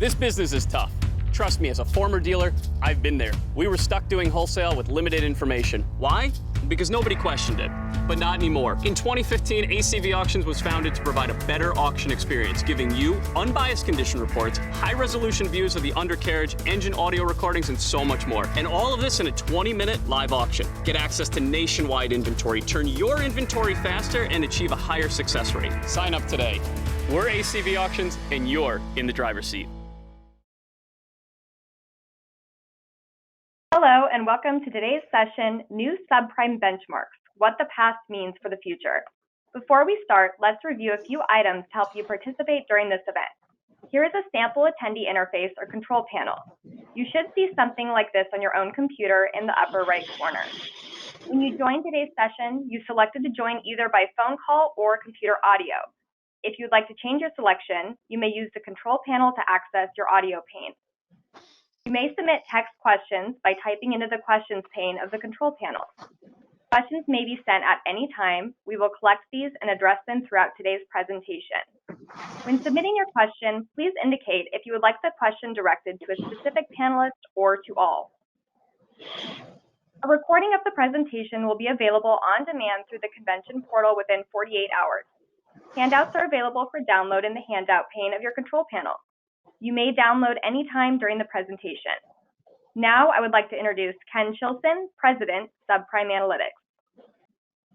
This business is tough. Trust me, as a former dealer, I've been there. We were stuck doing wholesale with limited information. Why? Because nobody questioned it. But not anymore. In 2015, ACV Auctions was founded to provide a better auction experience, giving you unbiased condition reports, high-resolution views of the undercarriage, engine audio recordings, and so much more. And all of this in a 20-minute live auction. Get access to nationwide inventory, turn your inventory faster, and achieve a higher success rate. Sign up today. We're ACV Auctions, and you're in the driver's seat. Hello, and welcome to today's session, New Subprime Benchmarks, What the Past Means for the Future. Before we start, let's review a few items to help you participate during this event. Here is a sample attendee interface or control panel. You should see something like this on your own computer in the upper right corner. When you join today's session, you selected to join either by phone call or computer audio. If you'd like to change your selection, you may use the control panel to access your audio pane. You may submit text questions by typing into the questions pane of the control panel. Questions may be sent at any time. We will collect these and address them throughout today's presentation. When submitting your question, please indicate if you would like the question directed to a specific panelist or to all. A recording of the presentation will be available on demand through the convention portal within 48 hours. Handouts are available for download in the handout pane of your control panel. You may download anytime during the presentation. Now, I would like to introduce Ken Chilson, President, Subprime Analytics.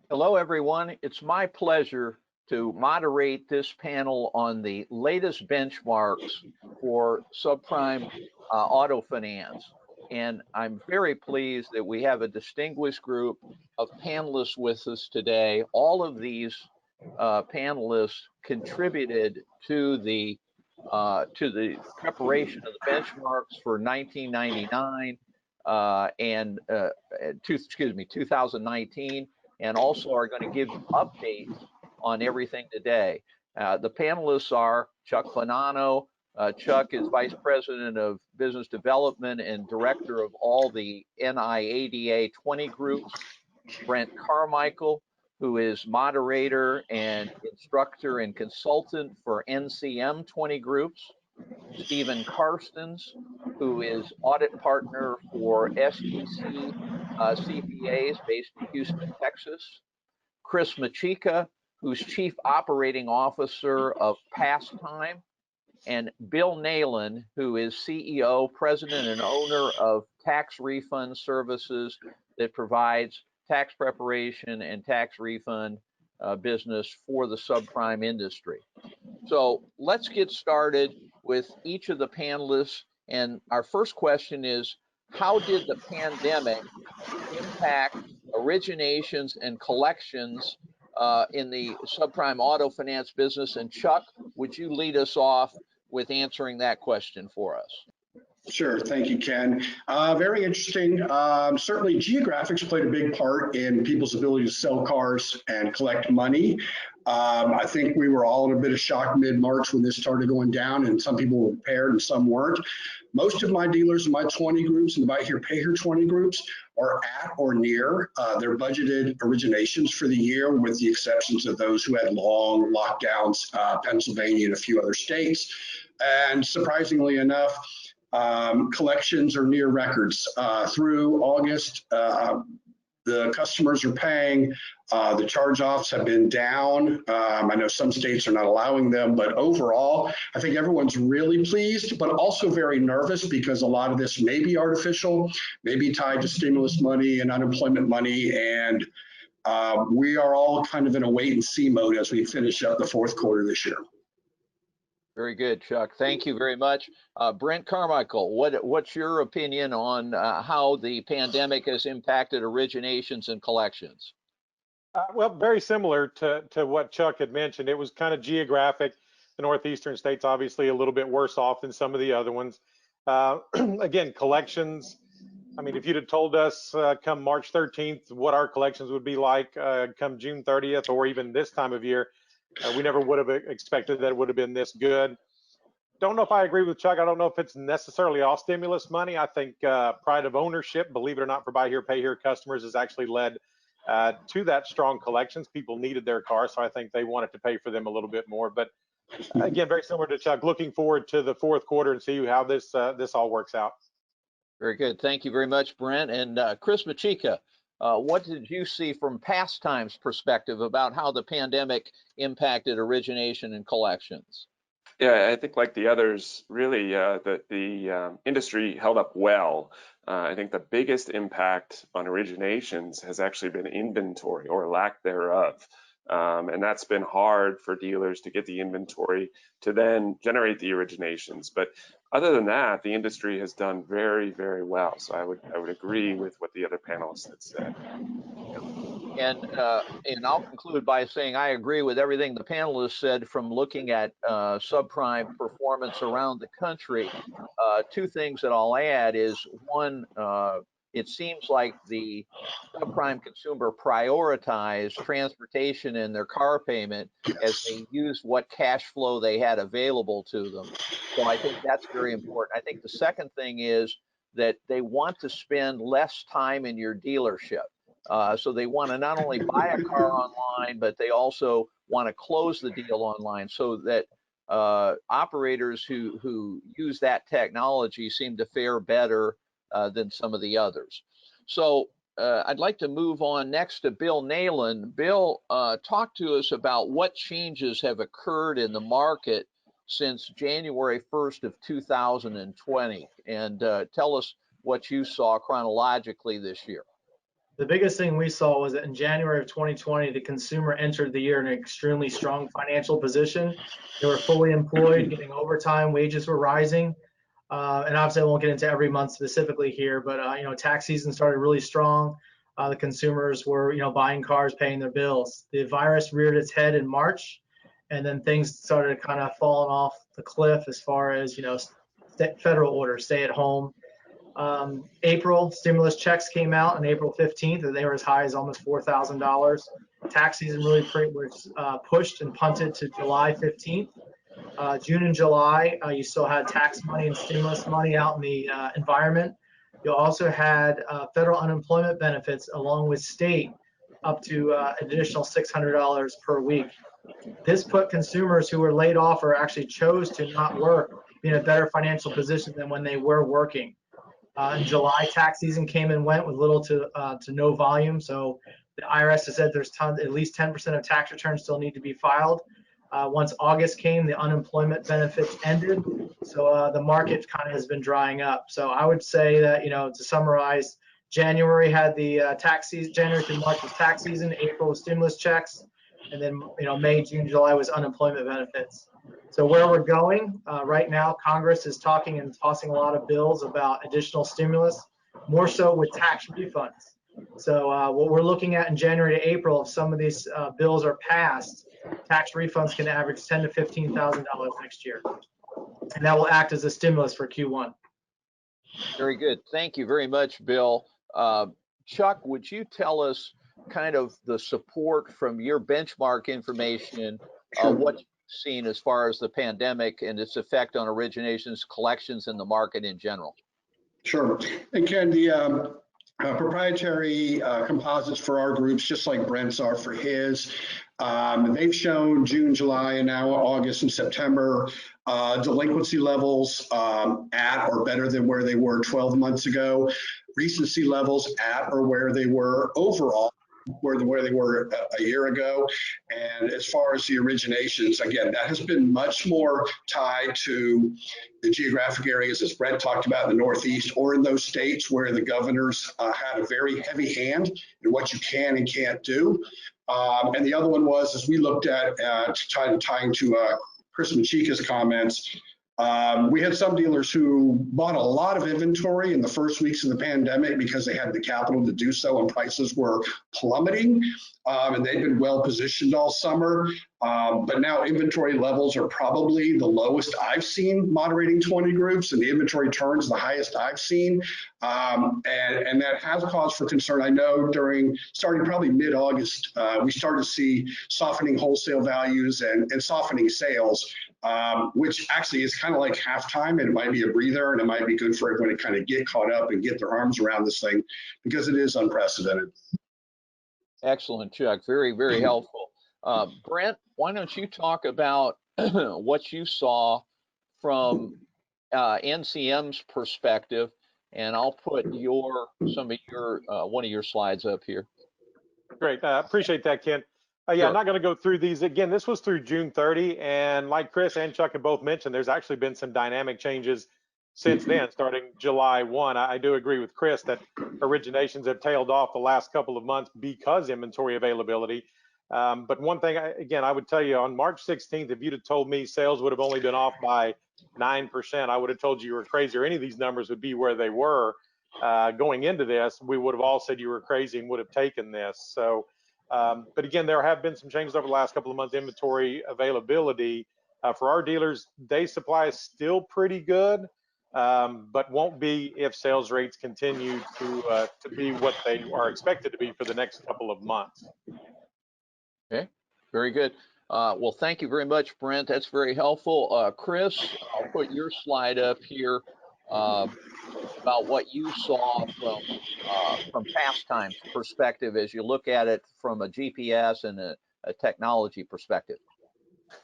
Hello, everyone. It's my pleasure to moderate this panel on the latest benchmarks for subprime auto finance. And I'm very pleased that we have a distinguished group of panelists with us today. All of these panelists contributed to the preparation of the benchmarks for 1999 2019, and also are going to give updates on everything today. The panelists are Chuck Bonanno. Chuck is Vice President of Business Development and Director of all the NIADA 20 groups. Brent Carmichael, who is moderator and instructor and consultant for NCM 20 groups. Stephen Carstens, who is audit partner for SEC CPAs based in Houston, Texas. Chris Macheca, who's Chief Operating Officer of PassTime. And Bill Neylan, who is CEO, President, and owner of Tax Refund Services that provides tax preparation and tax refund business for the subprime industry. So let's get started with each of the panelists. And our first question is, how did the pandemic impact originations and collections in the subprime auto finance business? And Chuck, would you lead us off with answering that question for us? Sure. Thank you, Ken. Very interesting. Certainly, geographics played a big part in people's ability to sell cars and collect money. I think we were all in a bit of shock mid-March when this started going down, and some people were prepared and some weren't. Most of my dealers in my 20 groups and the Buy Here, Pay Here 20 groups are at or near their budgeted originations for the year, with the exceptions of those who had long lockdowns, Pennsylvania and a few other states. And surprisingly enough, collections are near records. Through August, the customers are paying. The charge-offs have been down. I know some states are not allowing them, but overall, I think everyone's really pleased, but also very nervous because a lot of this may be artificial, may be tied to stimulus money and unemployment money, and we are all kind of in a wait-and-see mode as we finish up the fourth quarter this year. Very good, Chuck. Thank you very much. Brent Carmichael, what's your opinion on how the pandemic has impacted originations and collections? Well, very similar to what Chuck had mentioned. It was kind of geographic. The northeastern states obviously a little bit worse off than some of the other ones. Again, collections, I mean, if you'd have told us come March 13th what our collections would be like come June 30th or even this time of year, we never would have expected that it would have been this good. Don't know if I agree with Chuck. I don't know if it's necessarily all stimulus money. I think pride of ownership, believe it or not, for Buy Here, Pay Here customers has actually led to that strong collections. People needed their cars, so I think they wanted to pay for them a little bit more. But Again, very similar to Chuck. Looking forward to the fourth quarter and see how this all works out. Very good. Thank you very much, Brent. And Chris Macheca, what did you see from PassTime's perspective about how the pandemic impacted origination and collections? Yeah, I think like the others, really, the industry held up well. I think the biggest impact on originations has actually been inventory or lack thereof. And that's been hard for dealers to get the inventory to then generate the originations. But other than that, the industry has done very, very well. So I would agree with what the other panelists had said. And I'll conclude by saying I agree with everything the panelists said from looking at subprime performance around the country. Two things that I'll add is one, it seems like the subprime consumer prioritized transportation and their car payment as they used what cash flow they had available to them. So I think that's very important. I think the second thing is that they want to spend less time in your dealership. So they want to not only buy a car online, but they also want to close the deal online, so that operators who use that technology seem to fare better than some of the others. So I'd like to move on next to Bill Neylan. Bill, talk to us about what changes have occurred in the market since January 1st of 2020, and tell us what you saw chronologically this year. The biggest thing we saw was that in January of 2020, the consumer entered the year in an extremely strong financial position. They were fully employed, getting overtime, wages were rising. And obviously I won't get into every month specifically here, but tax season started really strong. The consumers were, buying cars, paying their bills. The virus reared its head in March, and then things started kind of falling off the cliff as far as, federal orders, stay at home. April stimulus checks came out on April 15th, and they were as high as almost $4,000. Tax season really was pushed and punted to July 15th. June and July, you still had tax money and stimulus money out in the environment. You also had federal unemployment benefits along with state up to an additional $600 per week. This put consumers who were laid off or actually chose to not work in a better financial position than when they were working. In July, tax season came and went with little to no volume. So the IRS has said there's at least 10% of tax returns still need to be filed. Once August came, the unemployment benefits ended. So the market kind of has been drying up. So I would say that, to summarize, January had the tax season, January through March was tax season, April was stimulus checks, and then, May, June, July was unemployment benefits. So where we're going right now, Congress is talking and tossing a lot of bills about additional stimulus, more so with tax refunds. So what we're looking at in January to April, if some of these bills are passed, tax refunds can average $10,000 to $15,000 next year, and that will act as a stimulus for Q1. Very good. Thank you very much, Bill. Chuck, would you tell us kind of the support from your benchmark information, what you've seen as far as the pandemic and its effect on originations, collections, and the market in general? Sure. And Ken, the proprietary composites for our groups, just like Brent's are for his, they've shown June, July, and now August and September delinquency levels at or better than where they were 12 months ago, recency levels at or where they were overall, where they were a year ago. And as far as the originations, again, that has been much more tied to the geographic areas, as Brent talked about, in the Northeast, or in those states where the governors had a very heavy hand in what you can and can't do. And the other one was, as we looked at tying to Chris Macheca's comments, we had some dealers who bought a lot of inventory in the first weeks of the pandemic because they had the capital to do so and prices were plummeting, and they've been well positioned all summer. But now inventory levels are probably the lowest I've seen moderating 20 groups, and the inventory turns the highest I've seen. And that has cause for concern. I know starting probably mid-August, we started to see softening wholesale values and softening sales, which actually is kind of like halftime, and it might be a breather, and it might be good for everyone to kind of get caught up and get their arms around this thing, because it is unprecedented. Excellent, Chuck. Very, very helpful. Brent, why don't you talk about what you saw from NCM's perspective, and I'll put some of your one of your slides up here. Great, appreciate that, Ken. Yeah, Sure. I'm not going to go through these again. This was through June 30, and like Chris and Chuck have both mentioned, there's actually been some dynamic changes since then, starting July 1. I do agree with Chris that originations have tailed off the last couple of months because inventory availability. But one thing, again, I would tell you on March 16th, if you'd have told me sales would have only been off by 9%, I would have told you were crazy, or any of these numbers would be where they were going into this. We would have all said you were crazy and would have taken this. So, but again, there have been some changes over the last couple of months. Inventory availability for our dealers, day supply is still pretty good, but won't be if sales rates continue to be what they are expected to be for the next couple of months. Okay, very good. Well, thank you very much, Brent. That's very helpful. Chris, I'll put your slide up here about what you saw from PassTime's perspective as you look at it from a GPS and a technology perspective.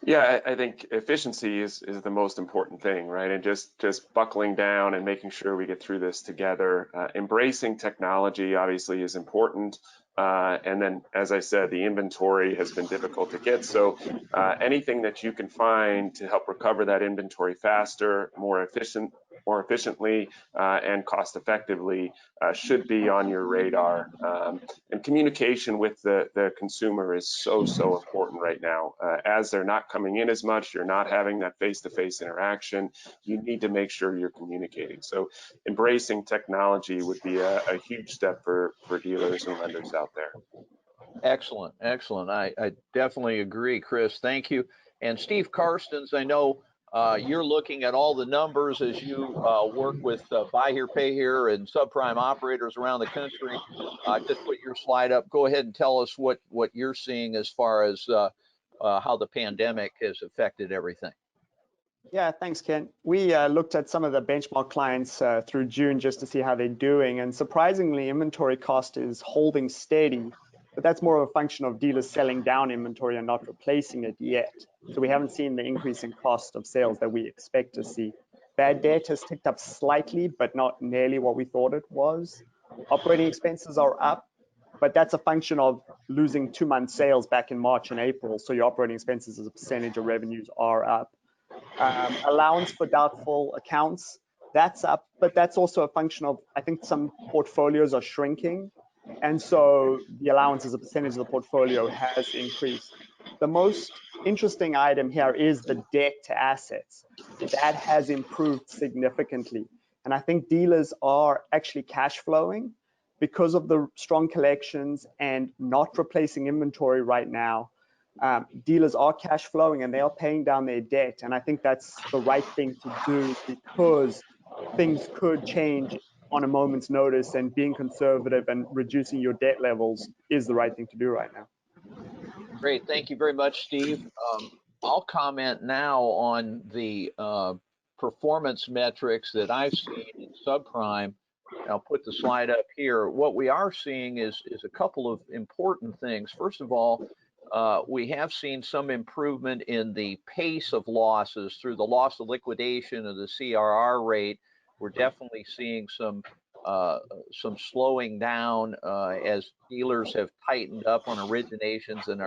Yeah, I think efficiency is the most important thing, right? And just buckling down and making sure we get through this together. Embracing technology obviously is important. And then, as I said, the inventory has been difficult to get. So anything that you can find to help recover that inventory faster, more efficiently, and cost effectively should be on your radar. And communication with the consumer is so important right now. As they're not coming in as much, you're not having that face-to-face interaction, you need to make sure you're communicating. So embracing technology would be a huge step for dealers and lenders out there. Excellent, excellent. I definitely agree, Chris. Thank you. And Steve Carstens, I know you're looking at all the numbers as you work with Buy Here, Pay Here and subprime operators around the country. Just put your slide up. Go ahead and tell us what you're seeing as far as how the pandemic has affected everything. Yeah, thanks, Ken. We looked at some of the benchmark clients through June just to see how they're doing. And surprisingly, inventory cost is holding steady, but that's more of a function of dealers selling down inventory and not replacing it yet. So we haven't seen the increase in cost of sales that we expect to see. Bad debt has ticked up slightly, but not nearly what we thought it was. Operating expenses are up, but that's a function of losing 2 months sales back in March and April. So your operating expenses as a percentage of revenues are up. Allowance for doubtful accounts, that's up, but that's also a function of, I think some portfolios are shrinking. And so the allowance as a percentage of the portfolio has increased. The most interesting item here is the debt to assets. That has improved significantly. And I think dealers are actually cash flowing because of the strong collections and not replacing inventory right now. Dealers are cash flowing and they are paying down their debt. And I think that's the right thing to do because things could change on a moment's notice, and being conservative and reducing your debt levels is the right thing to do right now. Great, thank you very much, Steve. I'll comment now on the performance metrics that I've seen in subprime. I'll put the slide up here. What we are seeing is a couple of important things. First of all, we have seen some improvement in the pace of losses through the loss of liquidation of the CRR rate. We're definitely seeing some slowing down as dealers have tightened up on originations, and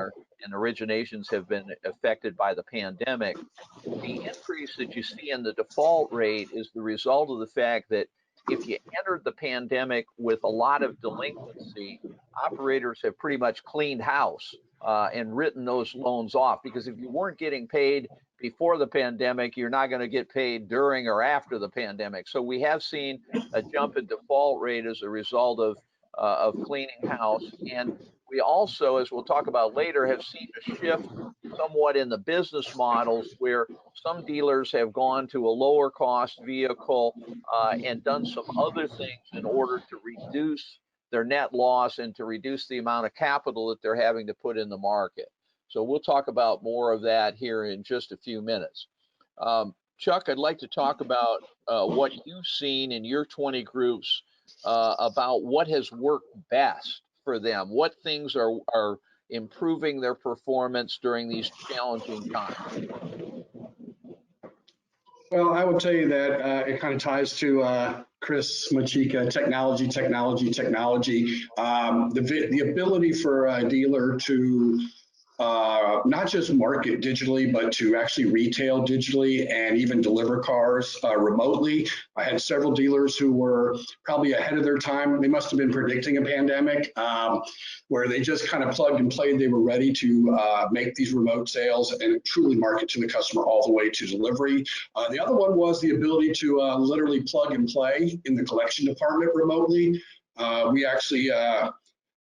originations have been affected by the pandemic. The increase that you see in the default rate is the result of the fact that if you entered the pandemic with a lot of delinquency, operators have pretty much cleaned house and written those loans off, because if you weren't getting paid before the pandemic, you're not going to get paid during or after the pandemic. So we have seen a jump in default rate as a result of cleaning house. And we also, as we'll talk about later, have seen a shift somewhat in the business models where some dealers have gone to a lower cost vehicle and done some other things in order to reduce their net loss and to reduce the amount of capital that they're having to put in the market. So we'll talk about more of that here in just a few minutes. Chuck, I'd like to talk about what you've seen in your 20 groups about what has worked best for them. What things are improving their performance during these challenging times? Well, I will tell you that it kind of ties to Chris Macheca, technology. The ability for a dealer to not just market digitally, but to actually retail digitally and even deliver cars remotely. I had several dealers who were probably ahead of their time. They must have been predicting a pandemic where they just kind of plugged and played. They were ready to make these remote sales and truly market to the customer all the way to delivery. The other one was the ability to literally plug and play in the collection department remotely. We actually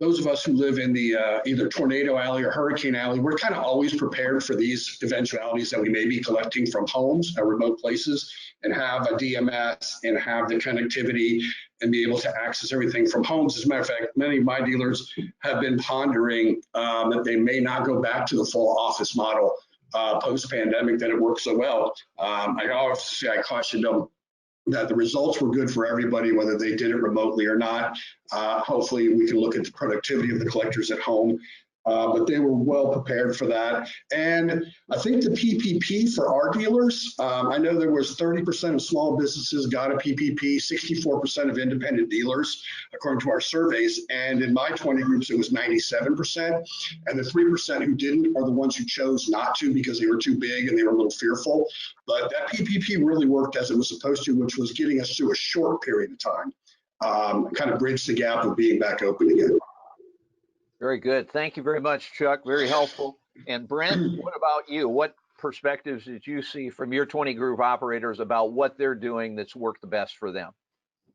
those of us who live in the either tornado alley or hurricane alley, we're kind of always prepared for these eventualities that we may be collecting from homes or remote places and have a DMS and have the connectivity and be able to access everything from homes. As a matter of fact, many of my dealers have been pondering that they may not go back to the full office model post-pandemic, that it works so well. I cautioned them that the results were good for everybody, whether they did it remotely or not. Hopefully we can look at the productivity of the collectors at home, but they were well prepared for that. And I think the PPP for our dealers, I know there was 30% of small businesses got a PPP, 64% of independent dealers, according to our surveys. And in my 20 groups, it was 97%. And the 3% who didn't are the ones who chose not to because they were too big and they were a little fearful. But that PPP really worked as it was supposed to, which was getting us through a short period of time, kind of bridged the gap of being back open again. Very good. Thank you very much, Chuck. Very helpful. And Brent, what about you? What perspectives did you see from your 20 group operators about what they're doing that's worked the best for them?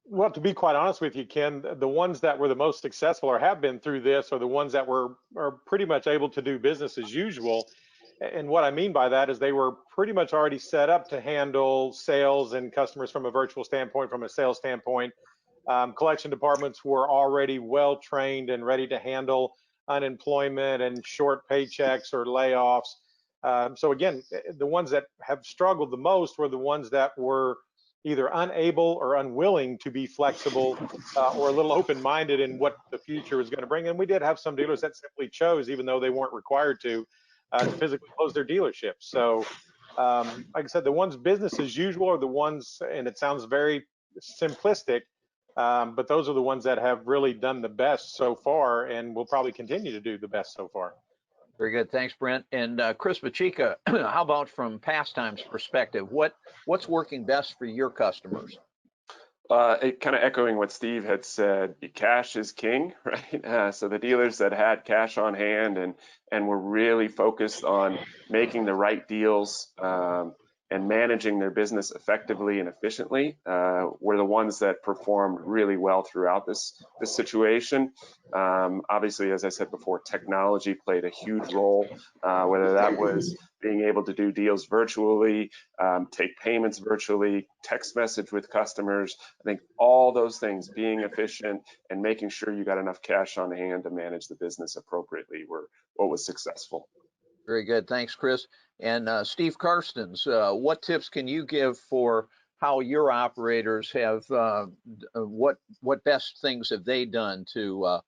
Well, to be quite honest with you, Ken, the ones that were the most successful or have been through this are the ones that are pretty much able to do business as usual. And what I mean by that is they were pretty much already set up to handle sales and customers from a virtual standpoint, from a sales standpoint. Collection departments were already well trained and ready to handle unemployment and short paychecks or layoffs. So again, the ones that have struggled the most were the ones that were either unable or unwilling to be flexible or a little open-minded in what the future is going to bring. And we did have some dealers that simply chose, even though they weren't required to physically close their dealerships. So like I said, the ones business as usual are the ones, and it sounds very simplistic, but those are the ones that have really done the best so far and will probably continue to do the best so far. Very good. Thanks, Brent. And Chris Macheca, how about from PassTime's perspective? What's working best for your customers? Kind of echoing what Steve had said, cash is king, right? So the dealers that had cash on hand and were really focused on making the right deals and managing their business effectively and efficiently were the ones that performed really well throughout this situation. Obviously, as I said before, technology played a huge role, whether that was being able to do deals virtually, take payments virtually, text message with customers. I think all those things, being efficient and making sure you got enough cash on hand to manage the business appropriately, were what was successful. Very good. Thanks, Chris. And Steve Carstens, what tips can you give for how your operators have, what best things have they done to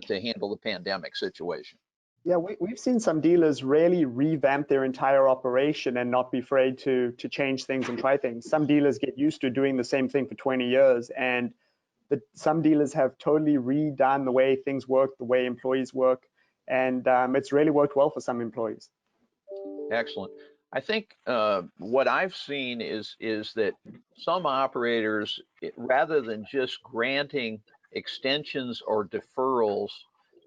handle the pandemic situation? Yeah, we've seen some dealers really revamp their entire operation and not be afraid to change things and try things. Some dealers get used to doing the same thing for 20 years, and some dealers have totally redone the way things work, the way employees work, and it's really worked well for some employees. Excellent. I think what I've seen is that some operators, rather than just granting extensions or deferrals,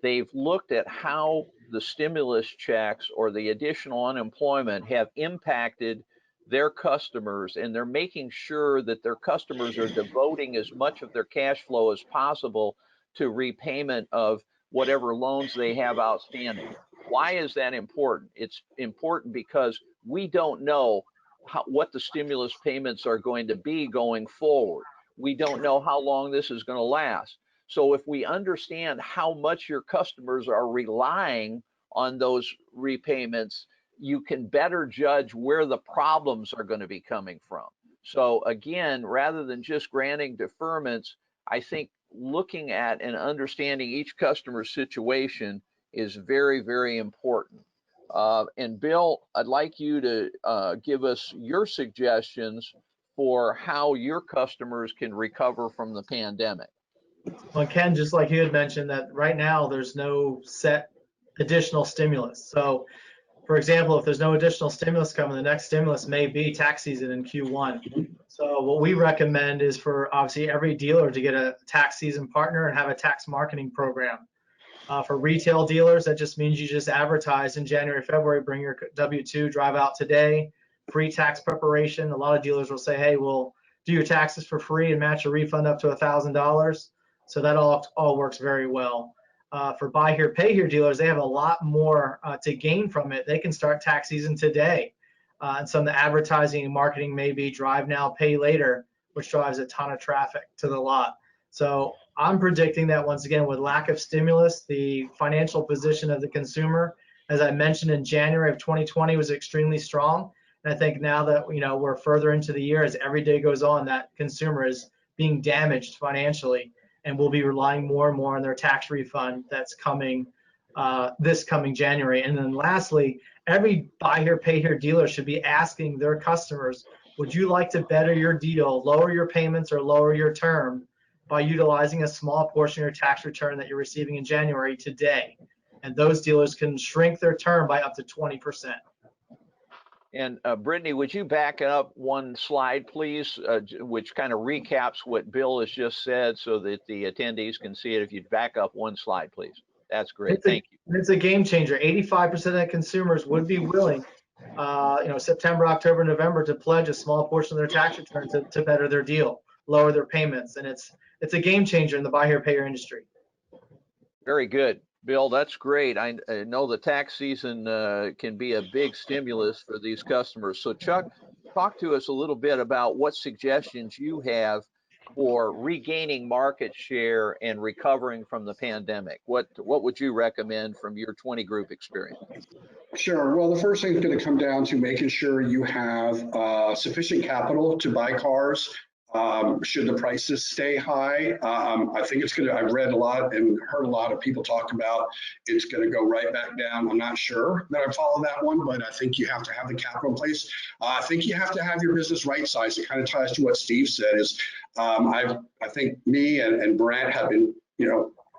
they've looked at how the stimulus checks or the additional unemployment have impacted their customers, and they're making sure that their customers are devoting as much of their cash flow as possible to repayment of whatever loans they have outstanding. Why is that important? It's important because we don't know what the stimulus payments are going to be going forward. We don't know how long this is going to last. So if we understand how much your customers are relying on those repayments, you can better judge where the problems are going to be coming from. So again, rather than just granting deferments, I think looking at and understanding each customer's situation is very, very important. And Bill, I'd like you to give us your suggestions for how your customers can recover from the pandemic. Well, Ken, just like you had mentioned, that right now there's no set additional stimulus. So, for example, if there's no additional stimulus coming, the next stimulus may be tax season in Q1. So what we recommend is for obviously every dealer to get a tax season partner and have a tax marketing program. For retail dealers, that just means you just advertise in January, February, bring your W-2, drive out today, free tax preparation. A lot of dealers will say, hey, we'll do your taxes for free and match a refund up to $1,000. So that all works very well. For buy here, pay here dealers, they have a lot more to gain from it. They can start tax season today. And some of the advertising and marketing may be drive now, pay later, which drives a ton of traffic to the lot. So I'm predicting that once again, with lack of stimulus, the financial position of the consumer, as I mentioned in January of 2020, was extremely strong. And I think now that we're further into the year, as every day goes on, that consumer is being damaged financially and will be relying more and more on their tax refund that's coming this coming January. And then lastly, every buy here, pay here dealer should be asking their customers, would you like to better your deal, lower your payments or lower your term by utilizing a small portion of your tax return that you're receiving in January today? And those dealers can shrink their term by up to 20%. And Brittany, would you back up one slide, please, which kind of recaps what Bill has just said so that the attendees can see it? If you'd back up one slide, please. That's great. Thank you. It's a game changer. 85% of consumers would be willing, September, October, November, to pledge a small portion of their tax return to better their deal, lower their payments. And it's a game changer in the buy here, pay here industry. Very good. Bill, that's great. I know the tax season can be a big stimulus for these customers. So Chuck, talk to us a little bit about what suggestions you have for regaining market share and recovering from the pandemic. What would you recommend from your 20 group experience? Sure. Well, the first thing is going to come down to making sure you have sufficient capital to buy cars. Should the prices stay high? I think it's going to, I've read a lot and heard a lot of people talk about it's going to go right back down. I'm not sure that I follow that one, but I think you have to have the capital in place. I think you have to have your business right sized. It kind of ties to what Steve said is I think me and Brent have been,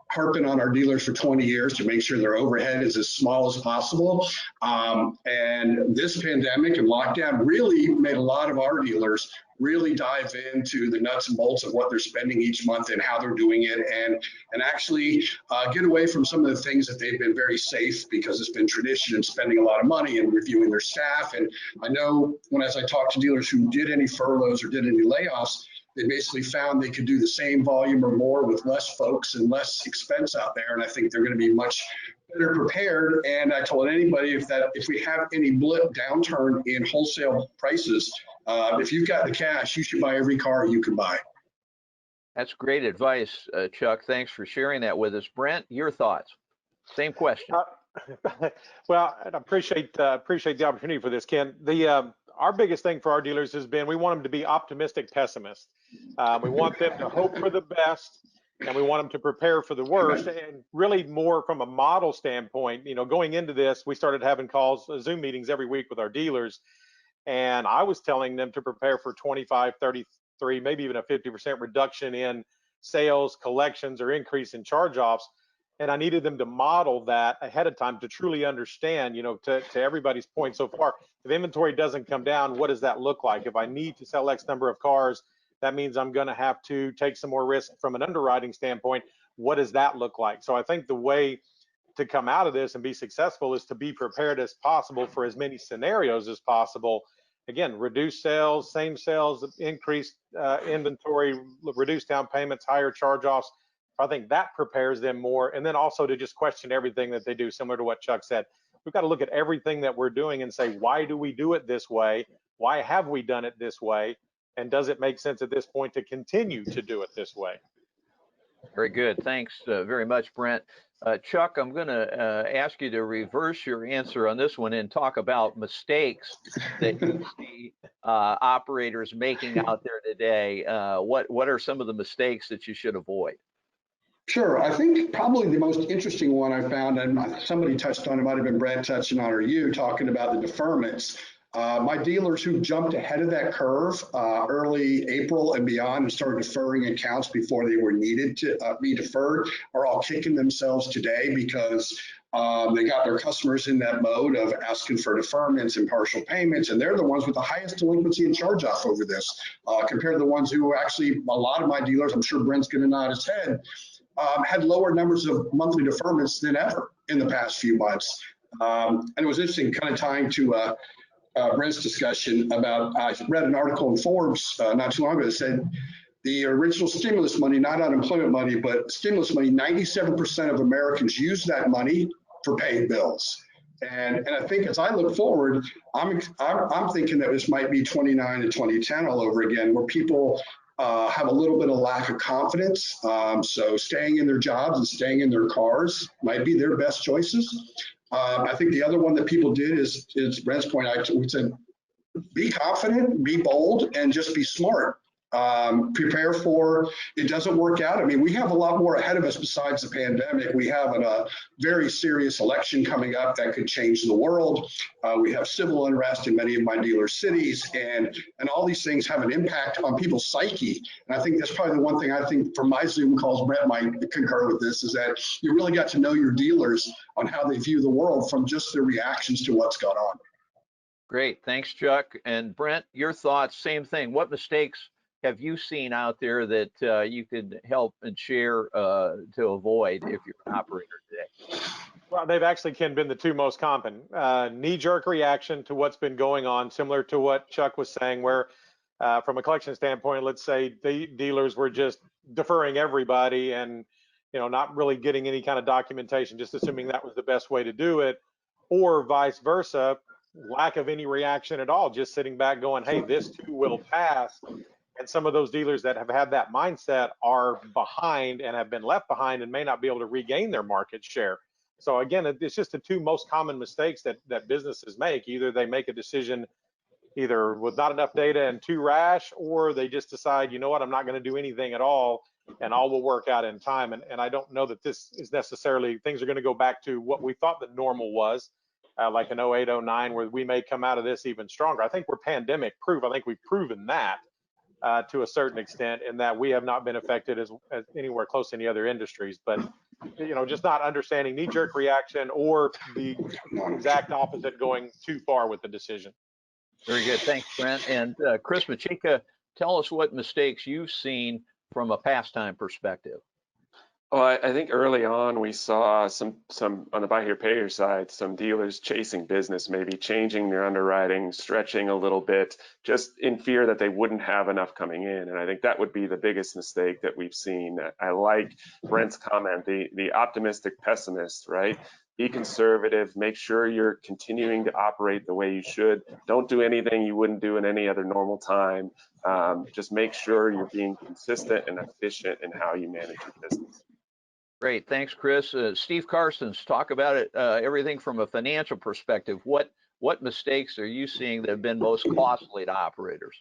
harping on our dealers for 20 years to make sure their overhead is as small as possible. And this pandemic and lockdown really made a lot of our dealers really dive into the nuts and bolts of what they're spending each month and how they're doing it, and actually get away from some of the things that they've been very safe because it's been tradition and spending a lot of money and reviewing their staff. And I know as I talk to dealers who did any furloughs or did any layoffs, they basically found they could do the same volume or more with less folks and less expense out there. And I think they're going to be much better prepared. And I told anybody if we have any blip downturn in wholesale prices, if you've got the cash, you should buy every car you can buy. That's great advice, Chuck. Thanks for sharing that with us. Brent, your thoughts? Same question. Well, I appreciate the opportunity for this, Ken. Our biggest thing for our dealers has been we want them to be optimistic pessimists. We want them to hope for the best, and we want them to prepare for the worst. And really more from a model standpoint, going into this, we started having calls, Zoom meetings every week with our dealers. And I was telling them to prepare for 25, 33, maybe even a 50% reduction in sales, collections, or increase in charge-offs. And I needed them to model that ahead of time to truly understand, to everybody's point so far, if inventory doesn't come down, what does that look like? If I need to sell X number of cars, that means I'm going to have to take some more risk from an underwriting standpoint. What does that look like? So I think the way to come out of this and be successful is to be prepared as possible for as many scenarios as possible. Again, reduce sales, same sales, increased inventory, reduce down payments, higher charge-offs. I think that prepares them more. And then also to just question everything that they do, similar to what Chuck said. We've got to look at everything that we're doing and say, why do we do it this way? Why have we done it this way? And does it make sense at this point to continue to do it this way? Very good. Thanks very much, Brent. Chuck, I'm going to ask you to reverse your answer on this one and talk about mistakes that you see operators making out there today. What are some of the mistakes that you should avoid? Sure. I think probably the most interesting one I found, and somebody touched on, it might have been Brent touching on, or you talking about the deferments. My dealers who jumped ahead of that curve early April and beyond and started deferring accounts before they were needed to be deferred are all kicking themselves today because they got their customers in that mode of asking for deferments and partial payments, and they're the ones with the highest delinquency and charge-off over this compared to the ones who actually, a lot of my dealers, I'm sure Brent's going to nod his head, had lower numbers of monthly deferments than ever in the past few months. And it was interesting, kind of tying to Brent's discussion about, I read an article in Forbes not too long ago that said the original stimulus money, not unemployment money, but stimulus money, 97% of Americans use that money for paying bills. And I think as I look forward, I'm thinking that this might be 29 to 2010 all over again, where people have a little bit of lack of confidence. So staying in their jobs and staying in their cars might be their best choices. I think the other one that people did is Brent's point. We said, be confident, be bold, and just be smart. Prepare for it doesn't work out. I mean, we have a lot more ahead of us besides the pandemic. We have a very serious election coming up that could change the world. We have civil unrest in many of my dealer cities, and all these things have an impact on people's psyche. And I think that's probably the one thing I think from my Zoom calls, Brent might concur with this, is that you really got to know your dealers on how they view the world from just their reactions to what's gone on. Great, thanks, Chuck. And Brent, your thoughts, same thing. What mistakes have you seen out there that you could help and share to avoid if you're an operator today? Well, they've actually, Ken, been the two most common. Knee-jerk reaction to what's been going on, similar to what Chuck was saying, where from a collection standpoint, let's say the dealers were just deferring everybody and not really getting any kind of documentation, just assuming that was the best way to do it, or vice versa, lack of any reaction at all, just sitting back going, hey, this too will pass. And some of those dealers that have had that mindset are behind and have been left behind and may not be able to regain their market share. So again, it's just the two most common mistakes that businesses make. Either they make a decision either with not enough data and too rash, or they just decide, you know what, I'm not going to do anything at all and all will work out in time. And I don't know that this is necessarily, things are going to go back to what we thought the normal was, like an 08, 09, where we may come out of this even stronger. I think we're pandemic proof. I think we've proven that. To a certain extent, in that we have not been affected as anywhere close to any other industries, but just not understanding knee-jerk reaction or the exact opposite, going too far with the decision. Very good, thanks, Brent. And Chris Macheca, tell us what mistakes you've seen from a PassTime perspective. Well, I think early on we saw some on the buy here, pay here side, some dealers chasing business, maybe changing their underwriting, stretching a little bit, just in fear that they wouldn't have enough coming in. And I think that would be the biggest mistake that we've seen. I like Brent's comment, the optimistic pessimist, right? Be conservative, make sure you're continuing to operate the way you should. Don't do anything you wouldn't do in any other normal time. Just make sure you're being consistent and efficient in how you manage your business. Great, thanks, Chris. Steve Carstens, talk about it, everything from a financial perspective. What mistakes are you seeing that have been most costly to operators?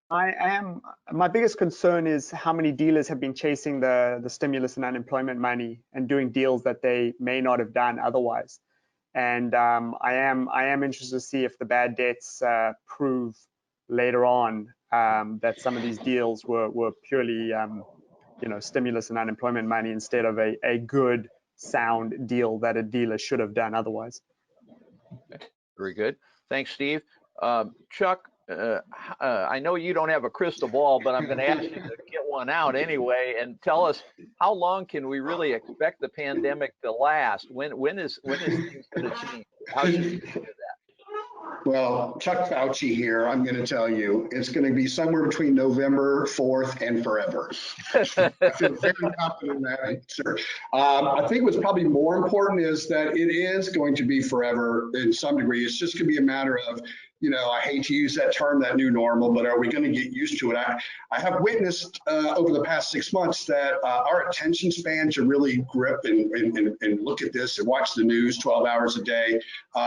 My biggest concern is how many dealers have been chasing the stimulus and unemployment money and doing deals that they may not have done otherwise. And I am interested to see if the bad debts prove later on that some of these deals were purely stimulus and unemployment money instead of a good, sound deal that a dealer should have done otherwise. Okay. Very good. Thanks, Steve. Chuck, I know you don't have a crystal ball, but I'm going to ask you to get one out anyway and tell us, how long can we really expect the pandemic to last? When is things going to change? How should we do that? Well, Chuck Fauci here, I'm going to tell you, it's going to be somewhere between November 4th and forever. I feel very confident in that answer. I think what's probably more important is that it is going to be forever in some degree. It's just going to be a matter of, I hate to use that term, that new normal, but are we going to get used to it? I have witnessed over the past 6 months that our attention span to really grip and look at this and watch the news 12 hours a day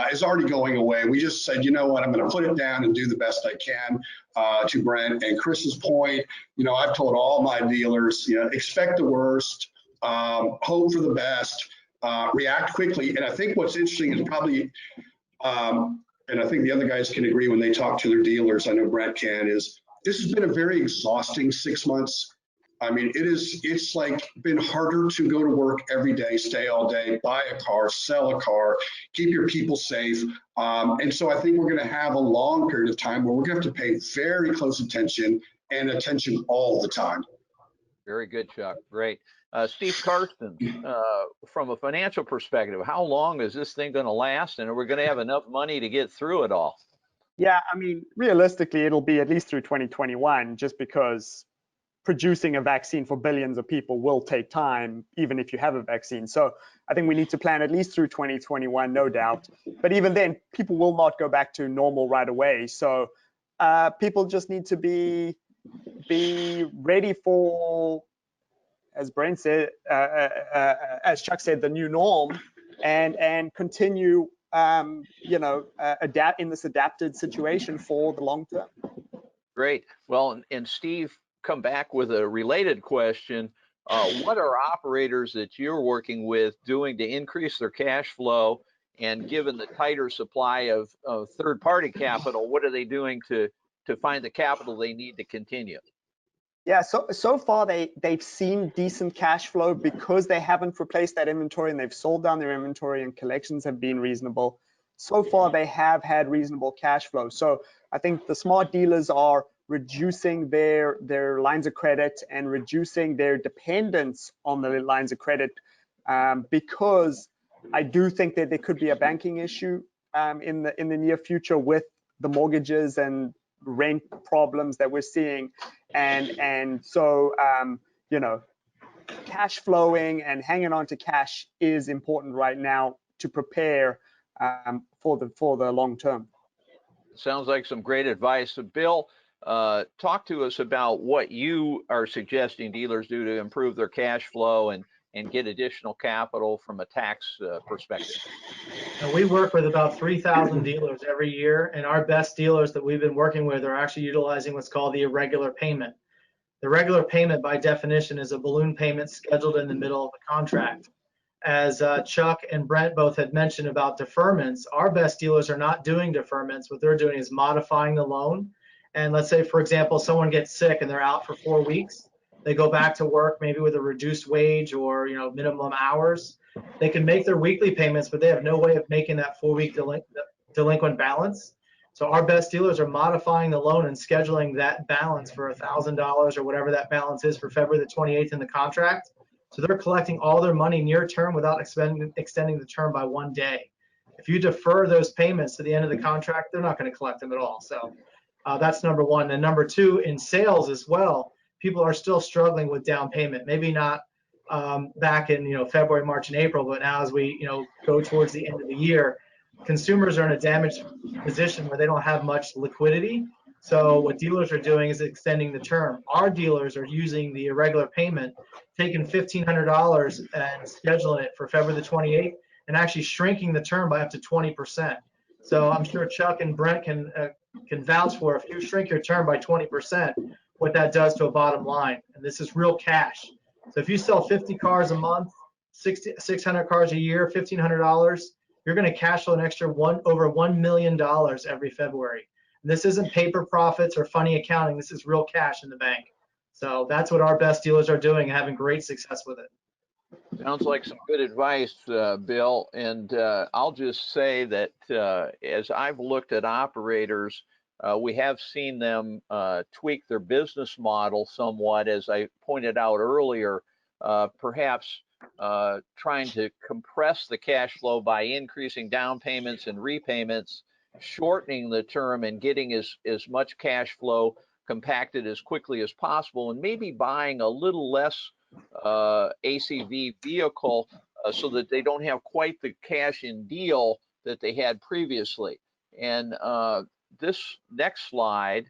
is already going away. We just said, you know what, I'm going to put it down and do the best I can. To Brent and Chris's point, I've told all my dealers, expect the worst. hope for the best, react quickly. And I think what's interesting is probably, and I think the other guys can agree when they talk to their dealers, I know Brent can, is this has been a very exhausting 6 months. I mean, it's like been harder to go to work every day, stay all day, buy a car, sell a car, keep your people safe. And so I think we're going to have a long period of time where we're going to have to pay very close attention and attention all the time. Very good, Chuck. Great. Steve Carstens, from a financial perspective, how long is this thing going to last? And are we going to have enough money to get through it all? Yeah, I mean, realistically, it'll be at least through 2021, just because producing a vaccine for billions of people will take time, even if you have a vaccine. So I think we need to plan at least through 2021, no doubt. But even then, people will not go back to normal right away. So people just need to be ready for, as Brent said, as Chuck said, the new norm, and continue, adapt in this adapted situation for the long term. Great. Well, and Steve, come back with a related question. What are operators that you're working with doing to increase their cash flow? And given the tighter supply of third-party capital, what are they doing to find the capital they need to continue? Yeah, so far they've seen decent cash flow because they haven't replaced that inventory and they've sold down their inventory and collections have been reasonable. So far they have had reasonable cash flow. So I think the smart dealers are reducing their lines of credit and reducing their dependence on the lines of credit, because I do think that there could be a banking issue in the near future with the mortgages and rent problems that we're seeing, and so cash flowing and hanging on to cash is important right now to prepare for the long term. Sounds like some great advice. So Bill, talk to us about what you are suggesting dealers do to improve their cash flow and get additional capital from a tax perspective. And we work with about 3,000 dealers every year, and our best dealers that we've been working with are actually utilizing what's called the irregular payment. The regular payment, by definition, is a balloon payment scheduled in the middle of the contract. As Chuck and Brent both had mentioned about deferments, our best dealers are not doing deferments. What they're doing is modifying the loan. And let's say, for example, someone gets sick and they're out for 4 weeks. They go back to work maybe with a reduced wage or minimum hours. They can make their weekly payments, but they have no way of making that 4-week delinquent balance. So our best dealers are modifying the loan and scheduling that balance for $1,000 or whatever that balance is for February the 28th in the contract. So they're collecting all their money near term without extending the term by 1 day. If you defer those payments to the end of the contract, they're not going to collect them at all. So that's number one. And number two, in sales as well, people are still struggling with down payment. Maybe not back in February, March, and April, but now as we go towards the end of the year, consumers are in a damaged position where they don't have much liquidity. So what dealers are doing is extending the term. Our dealers are using the irregular payment, taking $1,500 and scheduling it for February the 28th, and actually shrinking the term by up to 20%. So I'm sure Chuck and Brent can vouch for, if you shrink your term by 20%, what that does to a bottom line. And this is real cash. So if you sell 50 cars a month, 600 cars a year, $1,500, you're going to cash flow an extra over $1 million every February. And this isn't paper profits or funny accounting. This is real cash in the bank. So that's what our best dealers are doing and having great success with it. Sounds like some good advice, Bill. And I'll just say that as I've looked at operators, we have seen them tweak their business model somewhat, as I pointed out earlier, perhaps trying to compress the cash flow by increasing down payments and repayments, shortening the term and getting as much cash flow compacted as quickly as possible, and maybe buying a little less ACV vehicle so that they don't have quite the cash in deal that they had previously. And this next slide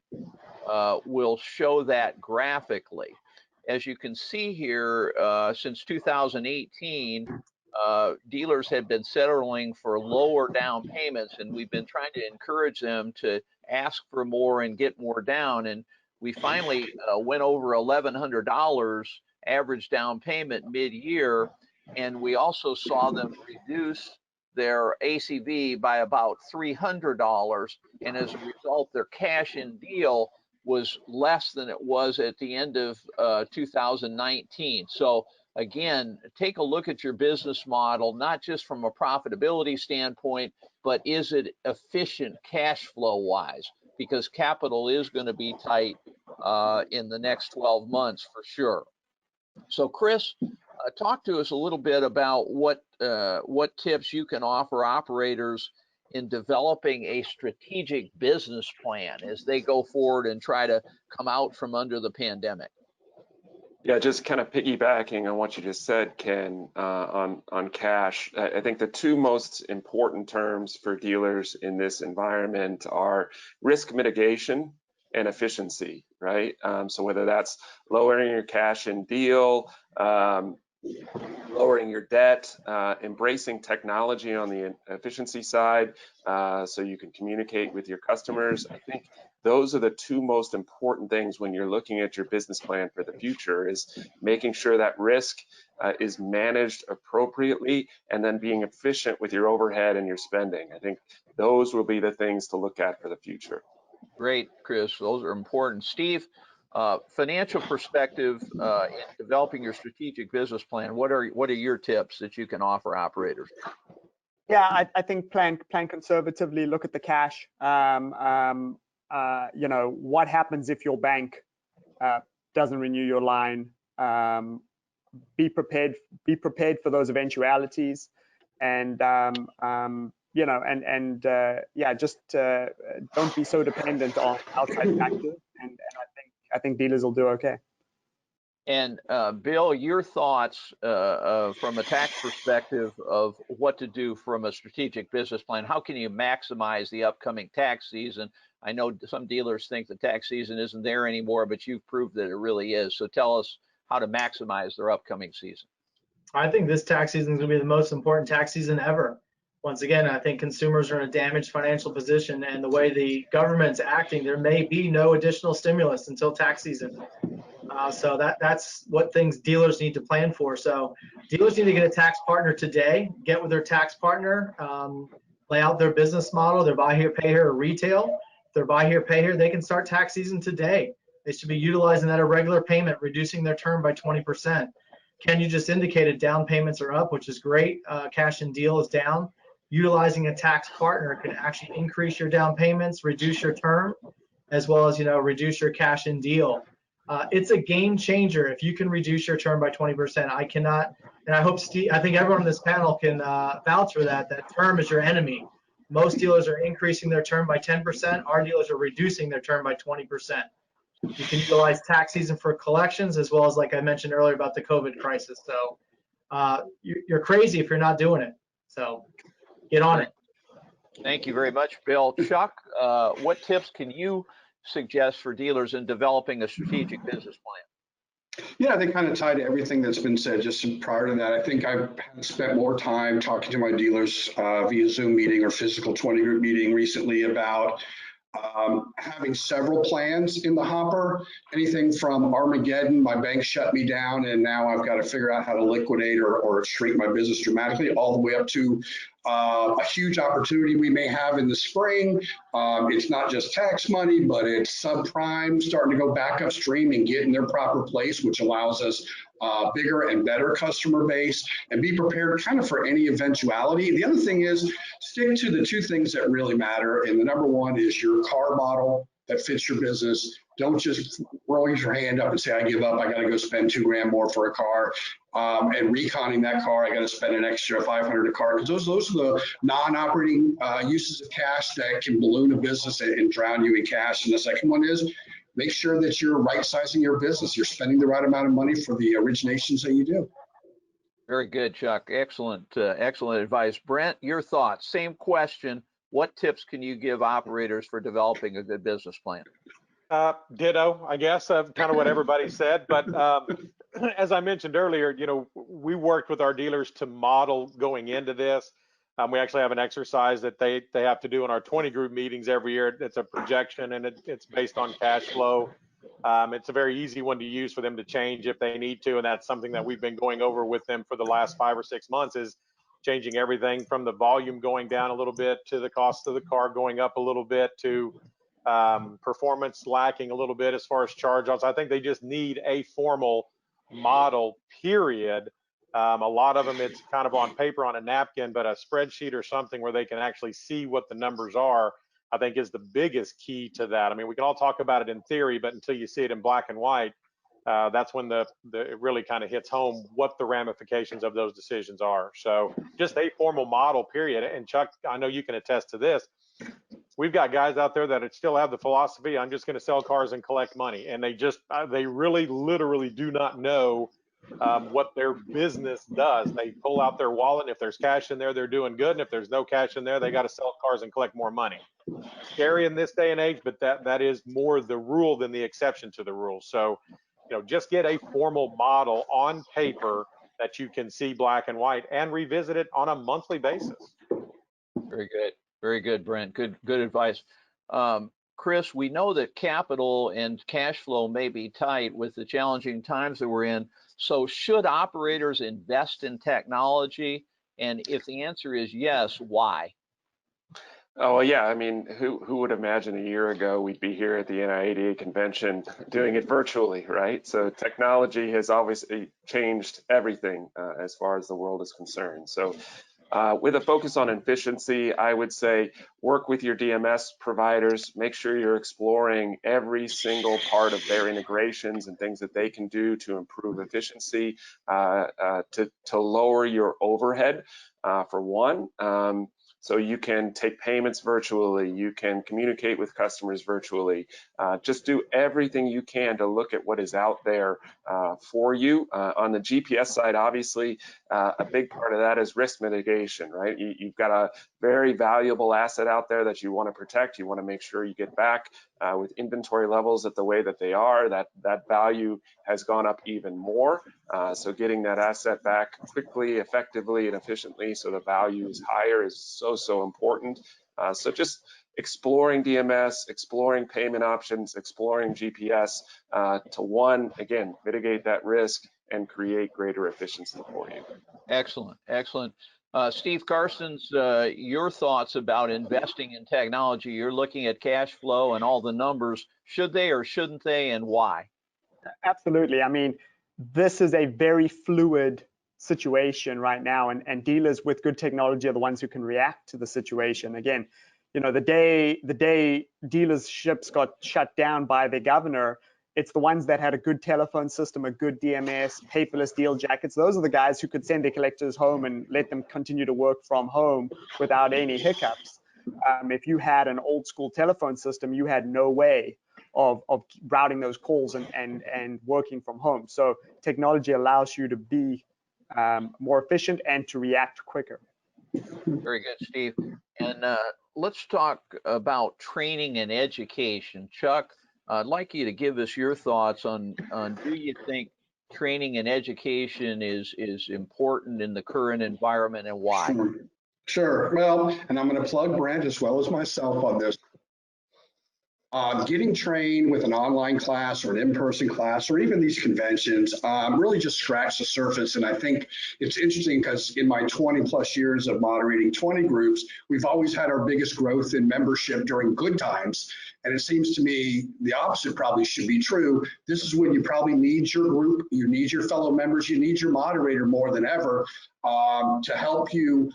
will show that graphically. As you can see here, since 2018, dealers have been settling for lower down payments, and we've been trying to encourage them to ask for more and get more down. And we finally went over $1,100 average down payment mid-year, and we also saw them reduce their ACV by about $300, and as a result, their cash in deal was less than it was at the end of 2019. So again, take a look at your business model, not just from a profitability standpoint, but is it efficient cash flow wise? Because capital is going to be tight in the next 12 months for sure. So Chris, talk to us a little bit about what tips you can offer operators in developing a strategic business plan as they go forward and try to come out from under the pandemic. Yeah, just kind of piggybacking on what you just said, Ken, on cash. I think the two most important terms for dealers in this environment are risk mitigation and efficiency, right? So whether that's lowering your cash in deal, lowering your debt, embracing technology on the efficiency side, so you can communicate with your customers. I think those are the two most important things when you're looking at your business plan for the future, is making sure that risk is managed appropriately and then being efficient with your overhead and your spending. I think those will be the things to look at for the future. Great, Chris. Those are important. Steve, financial perspective in developing your strategic business plan, what are your tips that you can offer operators? Yeah, I think plan conservatively, look at the cash. You know, what happens if your bank doesn't renew your line? Be prepared for those eventualities, and you know, yeah, just don't be so dependent on outside factors, and I think dealers will do okay. And Bill, your thoughts from a tax perspective of what to do from a strategic business plan. How can you maximize the upcoming tax season? I know some dealers think the tax season isn't there anymore, but you've proved that it really is. So tell us how to maximize their upcoming season. I think this tax season is going to be the most important tax season ever. Once again, I think consumers are in a damaged financial position, and the way the government's acting, there may be no additional stimulus until tax season. So that's what things dealers need to plan for. So dealers need to get a tax partner today, get with their tax partner, lay out their business model, their buy here, pay here, or retail. If they're buy here, pay here, they can start tax season today. They should be utilizing that a regular payment, reducing their term by 20%. Ken, you just indicated down payments are up, which is great. Cash and deal is down. Utilizing a tax partner can actually increase your down payments, reduce your term, as well as, you know, reduce your cash and deal. It's a game changer if you can reduce your term by 20%. I cannot, and I hope Steve, I think everyone on this panel can vouch for that. That term is your enemy. Most dealers are increasing their term by 10%. Our dealers are reducing their term by 20%. You can utilize tax season for collections, as well as, like I mentioned earlier, about the COVID crisis. So you're crazy if you're not doing it. So get on it. Thank you very much, Bill. Chuck, what tips can you suggest for dealers in developing a strategic business plan? Yeah, they kind of tie to everything that's been said just prior to that. I think I've spent more time talking to my dealers via Zoom meeting or physical 20 group meeting recently about having several plans in the hopper, anything from Armageddon, my bank shut me down and now I've got to figure out how to liquidate or shrink my business dramatically, all the way up to a huge opportunity we may have in the spring. It's not just tax money, but it's subprime starting to go back upstream and get in their proper place, which allows us bigger and better customer base, and be prepared kind of for any eventuality. The other thing is stick to the two things that really matter. And the number one is your car model that fits your business. Don't just roll your hand up and say, I give up, I got to go spend $2 grand more for a car. And reconning that car, I got to spend an extra $500 a car, because those are the non-operating uses of cash that can balloon a business and drown you in cash. And the second one is make sure that you're right-sizing your business. You're spending the right amount of money for the originations that you do. Very good, Chuck. Excellent, excellent advice. Brent, your thoughts. Same question. What tips can you give operators for developing a good business plan? Ditto, I guess, kind of what everybody said. But as I mentioned earlier, you know, we worked with our dealers to model going into this. We actually have an exercise that they have to do in our 20 group meetings every year. It's a projection, and it's based on cash flow. It's a very easy one to use for them to change if they need to, and that's something that we've been going over with them for the last 5 or 6 months, is changing everything from the volume going down a little bit to the cost of the car going up a little bit to performance lacking a little bit as far as charge-offs. I think they just need a formal model, period. A lot of them, it's kind of on paper on a napkin, but a spreadsheet or something where they can actually see what the numbers are, I think is the biggest key to that. I mean, we can all talk about it in theory, but until you see it in black and white, that's when it really kind of hits home what the ramifications of those decisions are. So just a formal model, period. And Chuck, I know you can attest to this. We've got guys out there that still have the philosophy, I'm just going to sell cars and collect money. And they really literally do not know what their business does. They pull out their wallet, and if there's cash in there, they're doing good. And if there's no cash in there, they got to sell cars and collect more money. Scary in this day and age, but that is more the rule than the exception to the rule. So, just get a formal model on paper that you can see black and white and revisit it on a monthly basis. Very good. Very good, Brent. Good advice. Chris, we know that capital and cash flow may be tight with the challenging times that we're in. So should operators invest in technology? And if the answer is yes, why? Oh, well, yeah. I mean, who would imagine a year ago we'd be here at the NIADA convention doing it virtually, right? So technology has obviously changed everything as far as the world is concerned. So with a focus on efficiency, I would say work with your DMS providers, make sure you're exploring every single part of their integrations and things that they can do to improve efficiency, to lower your overhead, for one. So you can take payments virtually, you can communicate with customers virtually. Just do everything you can to look at what is out there for you. On the GPS side, obviously, a big part of that is risk mitigation, right? You've got a very valuable asset out there that you want to protect. You want to make sure you get back with inventory levels at the way that they are. That value has gone up even more. So getting that asset back quickly, effectively, and efficiently so the value is higher is so important. So just exploring DMS, exploring payment options, exploring GPS to one, again, mitigate that risk and create greater efficiency for you. Excellent. Steve Carstens, your thoughts about investing in technology. You're looking at cash flow and all the numbers. Should they or shouldn't they, and why? Absolutely. I mean, this is a very fluid situation right now, and dealers with good technology are the ones who can react to the situation. Again, the day dealerships got shut down by the governor, it's the ones that had a good telephone system, a good DMS, paperless deal jackets. Those are the guys who could send their collectors home and let them continue to work from home without any hiccups. If you had an old school telephone system, you had no way of routing those calls and working from home. So technology allows you to be more efficient and to react quicker. Very good, Steve. And let's talk about training and education. Chuck, I'd like you to give us your thoughts on do you think training and education is important in the current environment, and why? Sure. Well, and I'm going to plug Brent as well as myself on this. Getting trained with an online class or an in-person class or even these conventions really just scratch the surface. And I think it's interesting because in my 20 plus years of moderating 20 groups, we've always had our biggest growth in membership during good times. And it seems to me the opposite probably should be true. This is when you probably need your group, you need your fellow members, you need your moderator more than ever to help you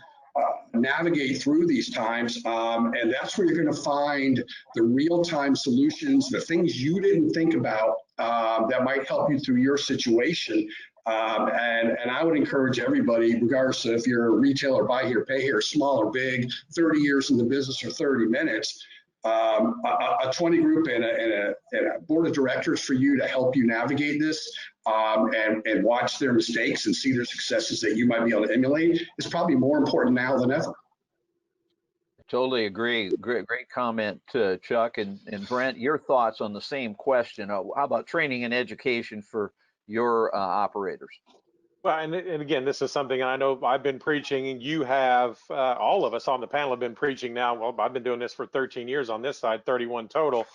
navigate through these times. And that's where you're going to find the real-time solutions, the things you didn't think about that might help you through your situation. And I would encourage everybody, regardless of if you're a retailer, buy here, pay here, small or big, 30 years in the business or 30 minutes, a 20 group and a board of directors for you to help you navigate this and watch their mistakes and see their successes that you might be able to emulate is probably more important now than ever. Totally agree. Great comment, Chuck. And Brent, your thoughts on the same question. How about training and education for your operators? Well, and again, this is something I know I've been preaching, and you have, all of us on the panel have been preaching now. Well, I've been doing this for 13 years on this side, 31 total.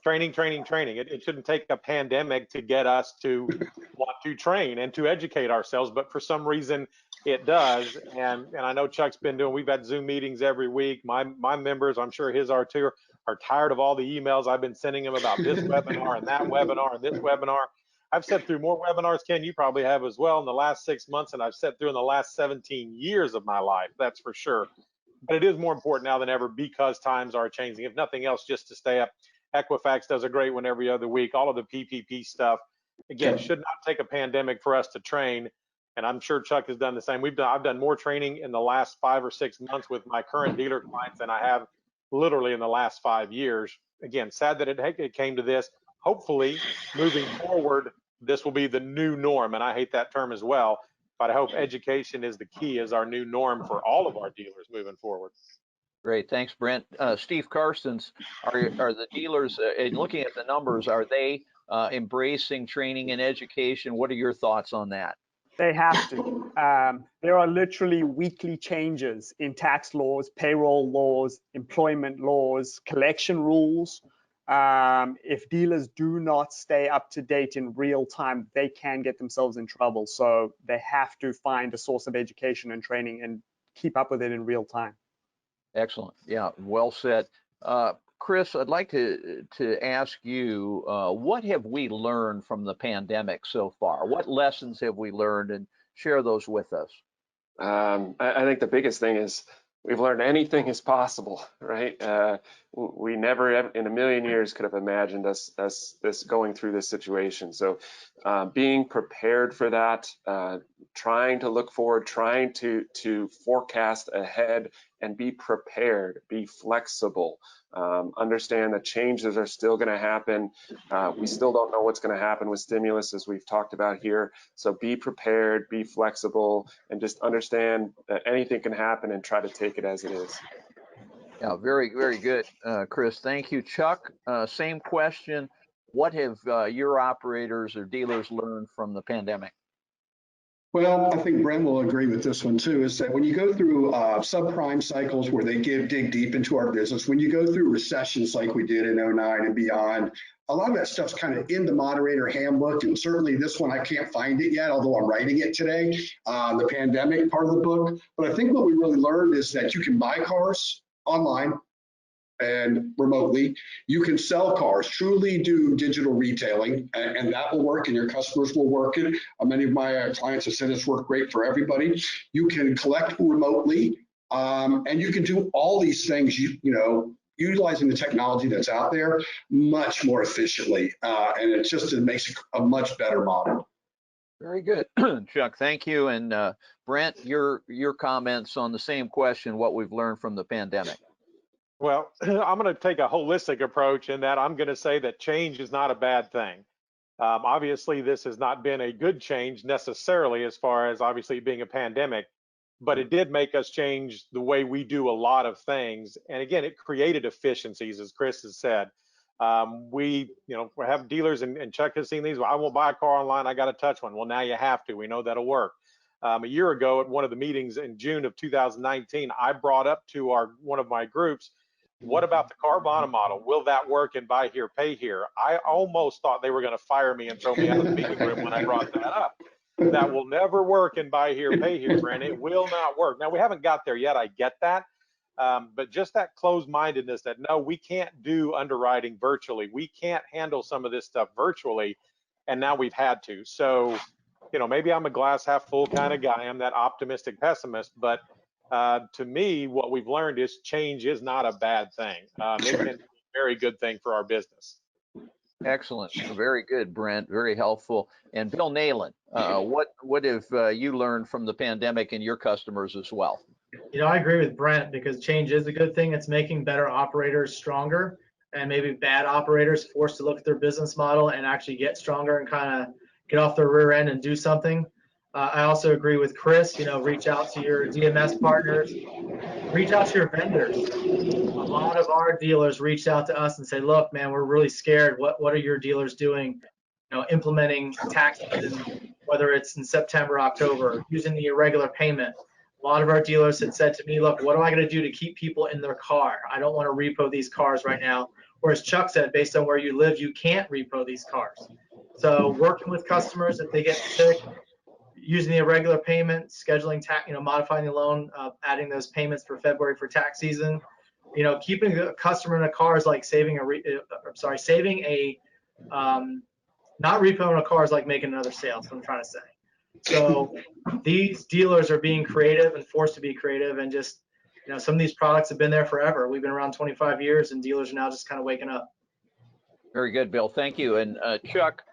Training. It shouldn't take a pandemic to get us to want to train and to educate ourselves, but for some reason it does. And I know Chuck's been doing, we've had Zoom meetings every week. My members, I'm sure his are too, are tired of all the emails I've been sending them about this webinar and that webinar and this webinar. I've sat through more webinars, Ken, you probably have as well, in the last 6 months, and I've sat through in the last 17 years of my life, that's for sure. But it is more important now than ever because times are changing. If nothing else, just to stay up. Equifax does a great one every other week. All of the PPP stuff, again, should not take a pandemic for us to train. And I'm sure Chuck has done the same. I've done more training in the last 5 or 6 months with my current dealer clients than I have literally in the last 5 years. Again, sad that it came to this. Hopefully, moving forward, this will be the new norm. And I hate that term as well. But I hope education is the key, as our new norm for all of our dealers moving forward. Great, thanks, Brent. Steve Carstens, are the dealers, in looking at the numbers, are they embracing training and education? What are your thoughts on that? They have to. There are literally weekly changes in tax laws, payroll laws, employment laws, collection rules. If dealers do not stay up to date in real time, they can get themselves in trouble. So they have to find a source of education and training and keep up with it in real time. Excellent. Yeah, well said. Chris, I'd like to ask you, what have we learned from the pandemic so far? What lessons have we learned, and share those with us? I think the biggest thing is we've learned anything is possible, right? We never in a million years could have imagined us going through this situation. So being prepared for that, trying to look forward, trying to forecast ahead and be prepared, be flexible, understand that changes are still going to happen. We still don't know what's going to happen with stimulus, as we've talked about here. So be prepared, be flexible, and just understand that anything can happen and try to take it as it is. Yeah, very, very good, Chris. Thank you. Chuck, same question. What have your operators or dealers learned from the pandemic? Well, I think Brent will agree with this one too, is that when you go through subprime cycles where they dig deep into our business, when you go through recessions like we did in 09 and beyond, a lot of that stuff's kind of in the Moderator handbook, and certainly this one, I can't find it yet, although I'm writing it today, the pandemic part of the book. But I think what we really learned is that you can buy cars online and remotely. You can sell cars, truly do digital retailing, and that will work, and your customers will work it. Many of my clients have said it's worked great for everybody. You can collect remotely, and you can do all these things, you know, utilizing the technology that's out there much more efficiently, and it makes a much better model. Very good, Chuck. Thank you. And Brent, your comments on the same question: what we've learned from the pandemic. Well, I'm going to take a holistic approach in that I'm going to say that change is not a bad thing. Obviously, this has not been a good change necessarily, as far as obviously being a pandemic, but it did make us change the way we do a lot of things. And again, it created efficiencies, as Chris has said. We have dealers, and Chuck has seen these. Well, I won't buy a car online, I got to touch one. Well, now you have to. We know that'll work. A year ago at one of the meetings in June of 2019, I brought up to one of my groups, what about the Carvana model? Will that work in buy here, pay here? I almost thought they were going to fire me and throw me out of the meeting room when I brought that up. That will never work in buy here, pay here, Brent. It will not work. Now, we haven't got there yet. I get that. But just that closed-mindedness that, no, we can't do underwriting virtually. We can't handle some of this stuff virtually. And now we've had to. So, maybe I'm a glass half full kind of guy. I'm that optimistic pessimist. But to me, what we've learned is change is not a bad thing. It can be a very good thing for our business. Excellent. Very good, Brent. Very helpful. And Bill Neylan, what have you learned from the pandemic and your customers as well? I agree with Brent, because change is a good thing. It's making better operators stronger, and maybe bad operators forced to look at their business model and actually get stronger and kind of get off their rear end and do something. I also agree with Chris, reach out to your DMS partners, reach out to your vendors. A lot of our dealers reached out to us and say, look, man, we're really scared. What are your dealers doing, implementing tax season, whether it's in September, October, using the irregular payment. A lot of our dealers had said to me, look, what am I going to do to keep people in their car? I don't want to repo these cars right now. or as Chuck said, based on where you live, you can't repo these cars. So working with customers if they get sick, using the irregular payment, scheduling tax, modifying the loan, adding those payments for February for tax season. Keeping a customer in a car is like not repoing a car is like making another sale. That's what I'm trying to say. So these dealers are being creative and forced to be creative, and just, some of these products have been there forever. We've been around 25 years, and dealers are now just kind of waking up. Very good, Bill. Thank you. And Chuck,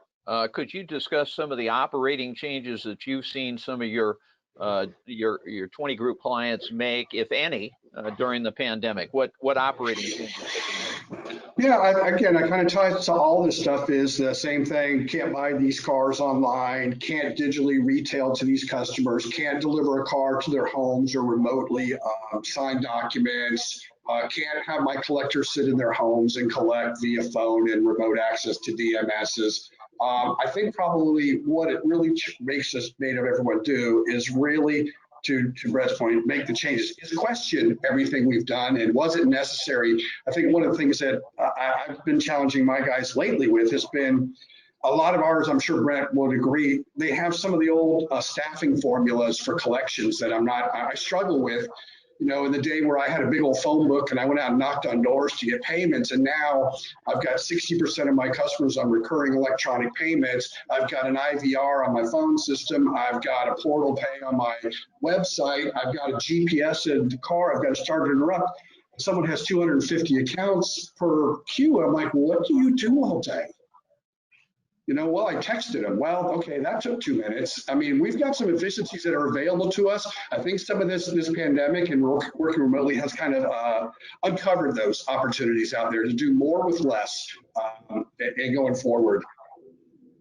could you discuss some of the operating changes that you've seen some of your 20 group clients make, if any, during the pandemic? What operating changes have you made? Yeah, I kind of ties to all this stuff is the same thing. Can't buy these cars online, can't digitally retail to these customers, can't deliver a car to their homes or remotely sign documents, can't have my collectors sit in their homes and collect via phone and remote access to DMSs. I think probably what it really made of everyone do is really, to Brent's point, make the changes, is question everything we've done and was it necessary. I think one of the things that I've been challenging my guys lately with has been a lot of ours, I'm sure Brent would agree, they have some of the old staffing formulas for collections that I struggle with. In the day where I had a big old phone book and I went out and knocked on doors to get payments, and now I've got 60% of my customers on recurring electronic payments. I've got an IVR on my phone system. I've got a portal pay on my website. I've got a GPS in the car. I've got to start and interrupt. Someone has 250 accounts per queue. I'm like, well, what do you do all day? Well, I texted them. Well, okay, that took 2 minutes. I mean, we've got some efficiencies that are available to us. I think some of this pandemic and working remotely has kind of uncovered those opportunities out there to do more with less and going forward.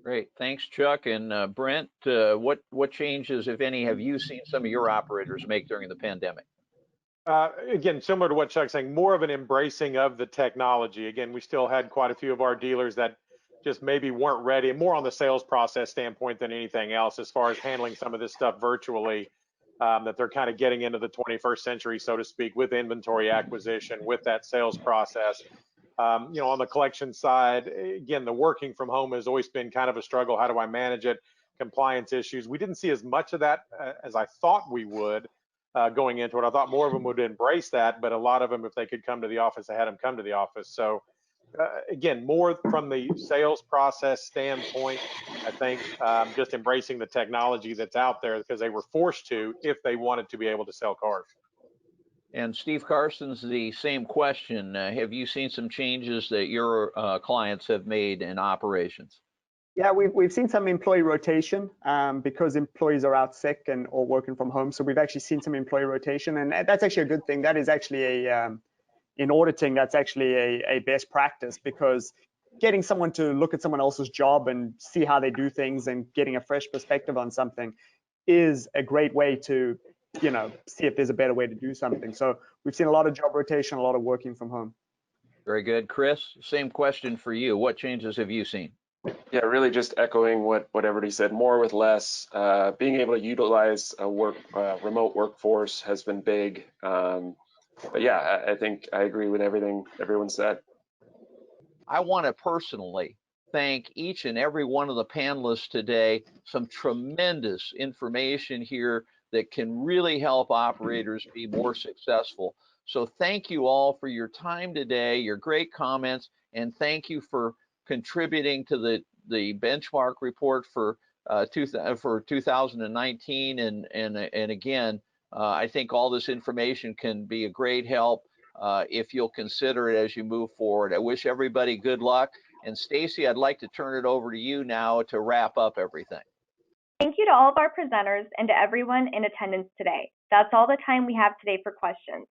Great, thanks, Chuck. And Brent, what changes, if any, have you seen some of your operators make during the pandemic? Again, similar to what Chuck's saying, more of an embracing of the technology. Again, we still had quite a few of our dealers that just maybe weren't ready, more on the sales process standpoint than anything else, as far as handling some of this stuff virtually, that they're kind of getting into the 21st century, so to speak, with inventory acquisition, with that sales process. On the collection side, again, the working from home has always been kind of a struggle. How do I manage it? Compliance issues. We didn't see as much of that as I thought we would going into it. I thought more of them would embrace that, but a lot of them, if they could come to the office, they had them come to the office. So again, more from the sales process standpoint, I think just embracing the technology that's out there because they were forced to if they wanted to be able to sell cars. And Steve Carstens, the same question. Have you seen some changes that your clients have made in operations? Yeah, we've seen some employee rotation because employees are out sick or working from home. So we've actually seen some employee rotation, and that's actually a good thing. That is actually in auditing, that's actually a best practice, because getting someone to look at someone else's job and see how they do things and getting a fresh perspective on something is a great way to, see if there's a better way to do something. So we've seen a lot of job rotation, a lot of working from home. Very good. Chris, same question for you. What changes have you seen? Yeah, really just echoing what everybody said, more with less. Being able to utilize a remote workforce has been big. But yeah, I think I agree with everything everyone said. I want to personally thank each and every one of the panelists today. Some tremendous information here that can really help operators be more successful. So thank you all for your time today, your great comments, and thank you for contributing to the benchmark report for 2019. And again, I think all this information can be a great help if you'll consider it as you move forward. I wish everybody good luck. And Stacy, I'd like to turn it over to you now to wrap up everything. Thank you to all of our presenters and to everyone in attendance today. That's all the time we have today for questions.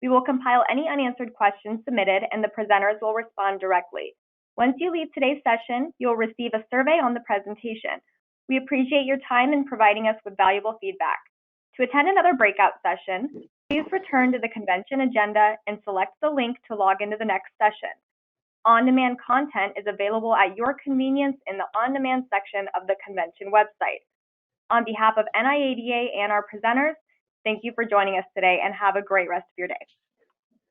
We will compile any unanswered questions submitted, and the presenters will respond directly. Once you leave today's session, you'll receive a survey on the presentation. We appreciate your time in providing us with valuable feedback. To attend another breakout session, please return to the convention agenda and select the link to log into the next session. On-demand content is available at your convenience in the on-demand section of the convention website. On behalf of NIADA and our presenters, thank you for joining us today and have a great rest of your day.